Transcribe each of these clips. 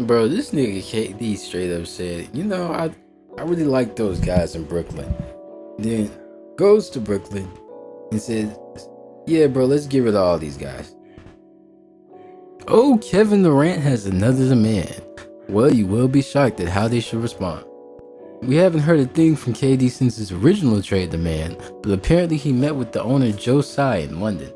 Bro, this nigga KD straight up said, I really like those guys in Brooklyn. Then goes to Brooklyn and said, yeah, bro, let's get rid of all these guys. Oh, Kevin Durant has another demand. Well, you will be shocked at how they should respond. We haven't heard a thing from KD since his original trade demand, but apparently he met with the owner Joe Tsai in London.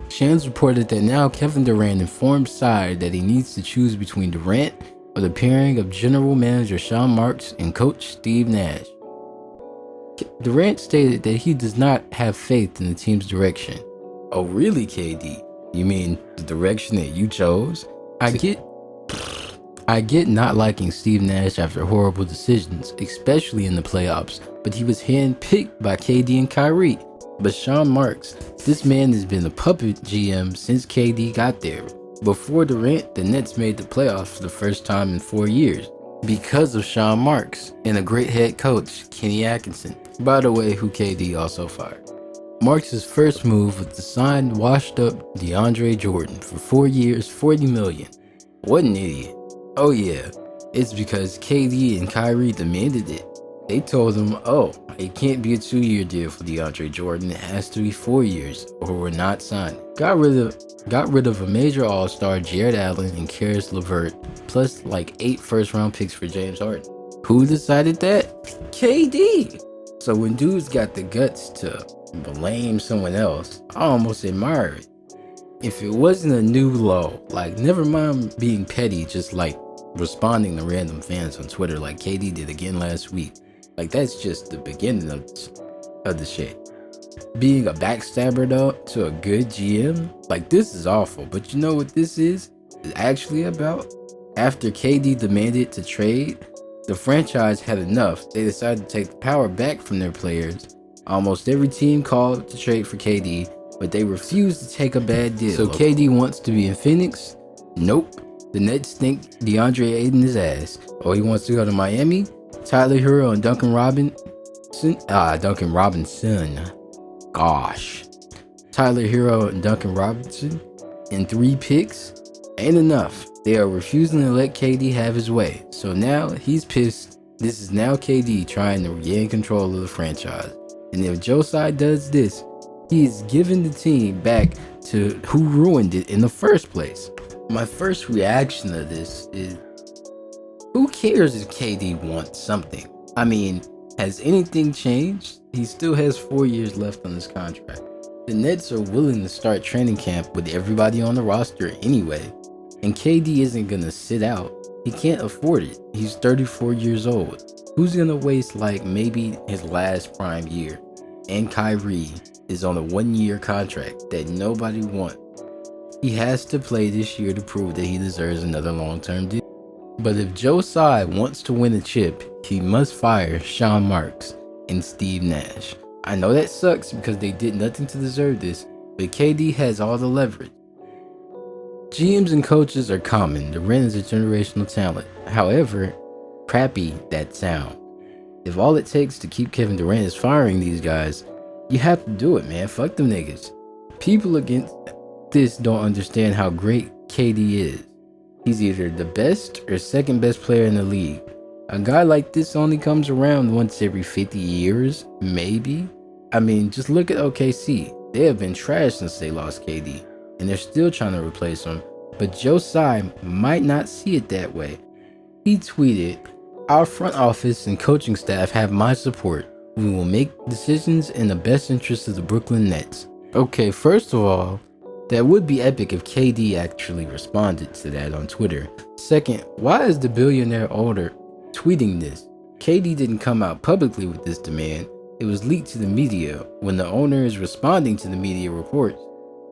Shams reported that now Kevin Durant informed Tsai that he needs to choose between Durant or the pairing of general manager Sean Marks and coach Steve Nash. Durant stated that he does not have faith in the team's direction. Oh really, KD? You mean the direction that you chose? I get not liking Steve Nash after horrible decisions, especially in the playoffs, but he was handpicked by KD and Kyrie. But Sean Marks, this man has been a puppet GM since KD got there. Before Durant, the Nets made the playoffs for the first time in 4 years because of Sean Marks and a great head coach, Kenny Atkinson, by the way, who KD also fired. Marks' first move was to sign washed-up DeAndre Jordan for 4 years, $40 million. What an idiot. Oh yeah, it's because KD and Kyrie demanded it. They told him, oh, it can't be a 2-year deal for DeAndre Jordan, it has to be 4 years or we're not signing. Got rid of a major all-star Jared Allen and Karis LeVert, plus like 8 first-round picks for James Harden. Who decided that? KD! So when dudes got the guts to blame someone else, I almost admire it. If it wasn't a new low, like never mind being petty, just like responding to random fans on Twitter like KD did again last week. Like that's just the beginning of the shit. Being a backstabber though to a good GM, like this is awful. But you know what this is actually about? After KD demanded to trade, the franchise had enough. They decided to take the power back from their players. Almost every team called to trade for KD, but they refused to take a bad deal. So KD wants to be in Phoenix? Nope. The Nets think DeAndre Ayton his ass. Oh, he wants to go to Miami? Tyler Hero and Duncan Robinson. Gosh. Tyler Hero and Duncan Robinson and 3 picks? Ain't enough. They are refusing to let KD have his way. So now he's pissed. This is now KD trying to regain control of the franchise. And if Joe Tsai does this, he is giving the team back to who ruined it in the first place. My first reaction to this is, who cares if KD wants something? I mean, has anything changed? He still has 4 years left on his contract. The Nets are willing to start training camp with everybody on the roster anyway. And KD isn't gonna sit out. He can't afford it. He's 34 years old. Who's gonna waste like maybe his last prime year? And Kyrie is on a 1-year contract that nobody wants. He has to play this year to prove that he deserves another long-term deal. But if Joe Tsai wants to win a chip, he must fire Sean Marks and Steve Nash. I know that sucks because they did nothing to deserve this, but KD has all the leverage. GMs and coaches are common. Durant is a generational talent. However, crappy that sound. If all it takes to keep Kevin Durant is firing these guys, you have to do it, man. Fuck them niggas. People against this don't understand how great KD is. He's either the best or second best player in the league. A guy like this only comes around once every 50 years, maybe. I mean, just look at OKC. They have been trash since they lost KD, and they're still trying to replace him. But Joe Tsai might not see it that way. He tweeted, "Our front office and coaching staff have my support. We will make decisions in the best interest of the Brooklyn Nets." Okay, first of all, that would be epic if KD actually responded to that on Twitter. Second, why is the billionaire owner tweeting this? KD didn't come out publicly with this demand. It was leaked to the media. When the owner is responding to the media reports,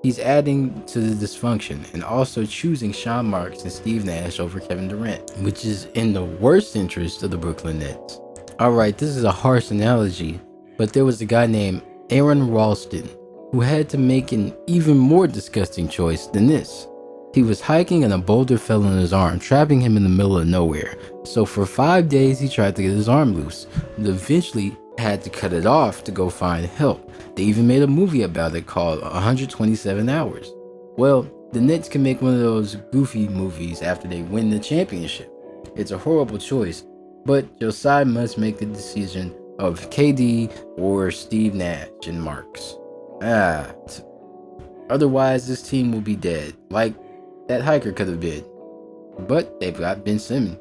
he's adding to the dysfunction and also choosing Sean Marks and Steve Nash over Kevin Durant, which is in the worst interest of the Brooklyn Nets. Alright, this is a harsh analogy, but there was a guy named Aaron Ralston who had to make an even more disgusting choice than this. He was hiking and a boulder fell on his arm, trapping him in the middle of nowhere. So for 5 days he tried to get his arm loose, but eventually had to cut it off to go find help. They even made a movie about it called 127 Hours. Well, The Nets can make one of those goofy movies after they win the championship. It's a horrible choice, but Josiah must make the decision of KD or Steve Nash and Marks. Ah, otherwise this team will be dead, like that hiker could have been. But they've got Ben Simmons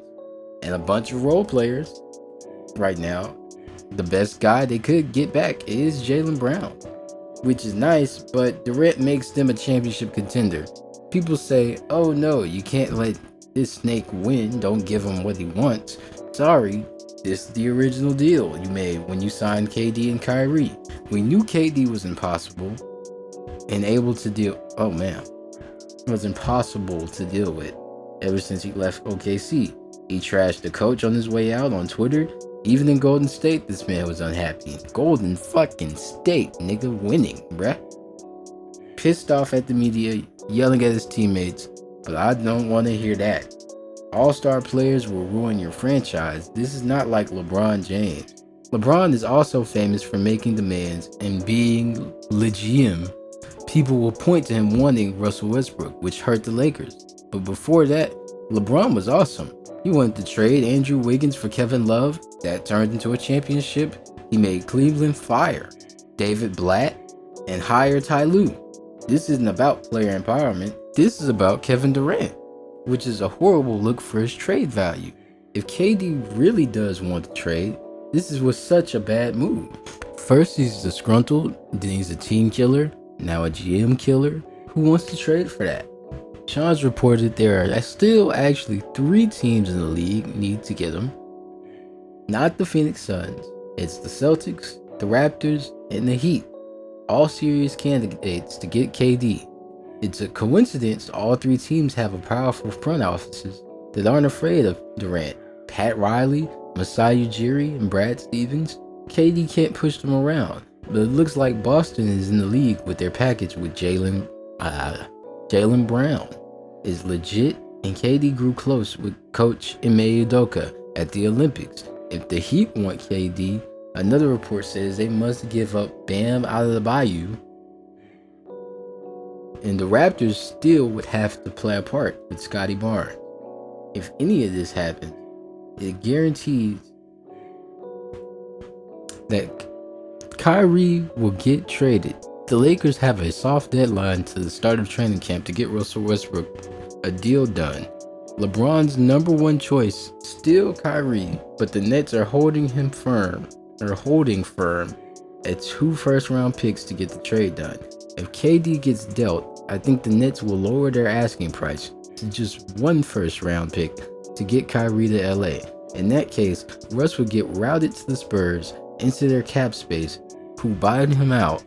and a bunch of role players right now. The best guy they could get back is Jaylen Brown, which is nice, but Durant makes them a championship contender. People say, oh no, you can't let this snake win, don't give him what he wants. Sorry, this is the original deal you made when you signed KD and Kyrie. We knew KD was impossible and able to deal, oh man, it was impossible to deal with ever since he left OKC. He trashed the coach on his way out on Twitter. Even in Golden State, this man was unhappy. Golden fucking State, nigga, winning, bruh. Pissed off at the media, yelling at his teammates, but I don't want to hear that. All-star players will ruin your franchise. This is not like LeBron James. LeBron is also famous for making demands and being legit. People will point to him wanting Russell Westbrook, which hurt the Lakers. But before that, LeBron was awesome. He wanted to trade Andrew Wiggins for Kevin Love. That turned into a championship. He made Cleveland fire David Blatt and hire Ty Lue. This isn't about player empowerment. This is about Kevin Durant, which is a horrible look for his trade value. If KD really does want to trade, this was such a bad move. First he's disgruntled, then he's a team killer, now a GM killer. Who wants to trade for that? Sean's reported there are still actually 3 teams in the league need to get him. Not the Phoenix Suns. It's the Celtics, the Raptors, and the Heat. All serious candidates to get KD. It's a coincidence all 3 teams have a powerful front offices that aren't afraid of Durant. Pat Riley, Masai Ujiri, and Brad Stevens. KD can't push them around, but it looks like Boston is in the league with their package with Jaylen Brown is legit, and KD grew close with coach Ime Udoka at the Olympics. If the Heat want KD, another report says they must give up Bam Adebayo, and the Raptors still would have to play a part with Scotty Barnes. If any of this happens, it guarantees that Kyrie will get traded. The Lakers have a soft deadline to the start of training camp to get Russell Westbrook a deal done. LeBron's number 1 choice still Kyrie, but the Nets are holding firm at 2 first-round picks to get the trade done. If KD gets dealt, I think the Nets will lower their asking price to just 1 first-round pick to get Kyrie to LA. In that case, Russ would get routed to the Spurs into their cap space, who buy him out.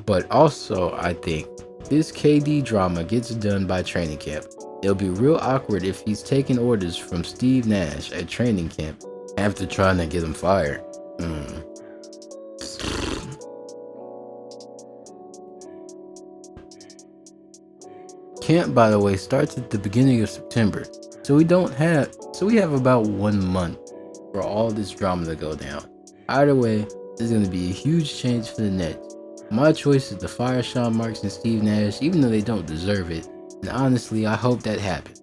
But also, I think this KD drama gets done by training camp. It'll be real awkward if he's taking orders from Steve Nash at training camp after trying to get him fired. Camp, by the way, starts at the beginning of September, so we have about 1 month for all this drama to go down. Either way, this is going to be a huge change for the Nets. My choice is to fire Sean Marks and Steve Nash, even though they don't deserve it. And honestly, I hope that happens.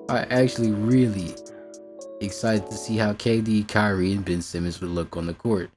I'm actually really excited to see how KD, Kyrie, and Ben Simmons would look on the court.